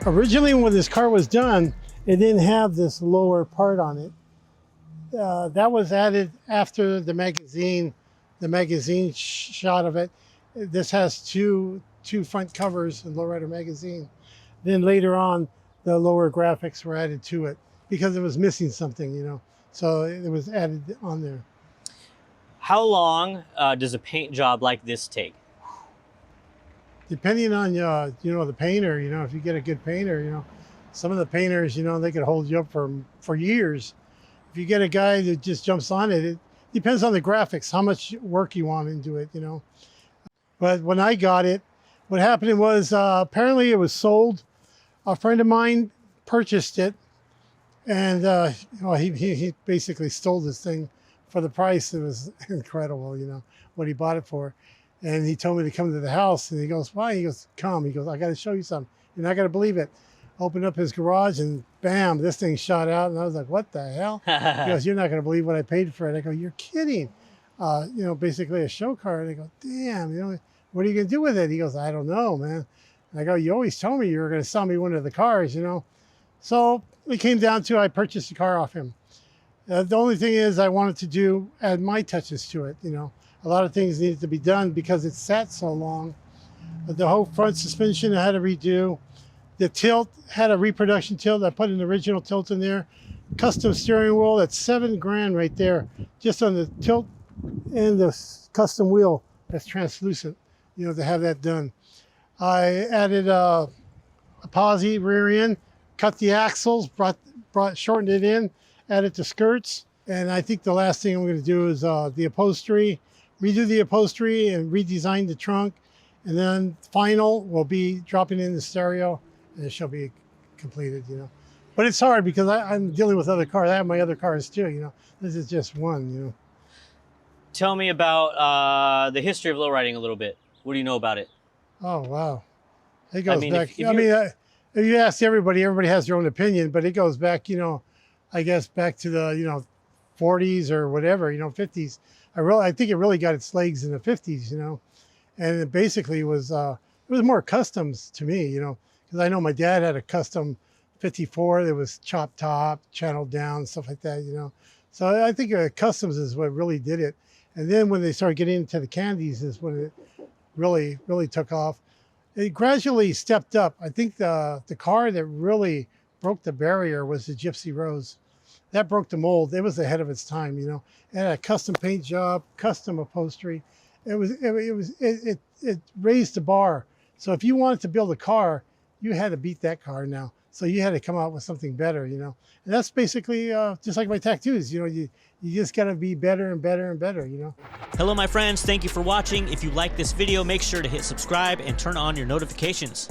Originally, when this car was done, it didn't have this lower part on it. That was added after the magazine shot of it. This has two front covers in Lowrider magazine. Then later on, the lower graphics were added to it because it was missing something, you know. So it was added on there. How long does a paint job like this take? Depending on you know, the painter, you know, if you get a good painter, you know, some of the painters, you know, they could hold you up for years. If you get a guy that just jumps on it, it depends on the graphics, how much work you want into it, you know. But when I got it, what happened was apparently it was sold. A friend of mine purchased it, and well, he basically stole this thing for the price. It was incredible, you know, what he bought it for. And he told me to come to the house, and he goes, why? He goes, come. He goes, I got to show you something. You're not going to believe it. Opened up his garage, and bam, this thing shot out. And I was like, what the hell? He goes, you're not going to believe what I paid for it. I go, you're kidding. You know, basically a show car. And I go, damn, you know, what are you going to do with it? He goes, I don't know, man. And I go, you always told me you were going to sell me one of the cars, you know. So it came down to I purchased the car off him. The only thing is I wanted to add my touches to it, you know. A lot of things needed to be done because it sat so long. The whole front suspension I had to redo. The tilt had a reproduction tilt. I put an original tilt in there. Custom steering wheel, that's $7 grand right there. Just on the tilt and the custom wheel that's translucent, you know, to have that done. I added a posi rear end, cut the axles, shortened it in, added the skirts. And I think the last thing I'm gonna do is the upholstery, redo the upholstery and redesign the trunk. And then final will be dropping in the stereo, and it shall be completed, you know. But it's hard because I'm dealing with other cars. I have my other cars too, you know. This is just one, you know. Tell me about the history of lowriding a little bit. What do you know about it? Oh, wow. It goes back. If you ask everybody has their own opinion, but it goes back, you know, I guess back to the, you know, 40s or whatever, you know, 50s. I think it really got its legs in the 50s, you know. And it basically was, it was more customs to me, you know, because I know my dad had a custom 54 that was chopped top, channeled down, stuff like that, you know. So I think customs is what really did it. And then when they started getting into the candies is when it really took off. It gradually stepped up. I think the car that really broke the barrier was the Gypsy Rose. That broke the mold. It was ahead of its time, you know. It had a custom paint job, custom upholstery. It raised the bar. So if you wanted to build a car, you had to beat that car now. So you had to come out with something better, you know. And that's basically just like my tattoos, you know, you just got to be better and better and better, you know. Hello, my friends. Thank you for watching. If you like this video, make sure to hit subscribe and turn on your notifications.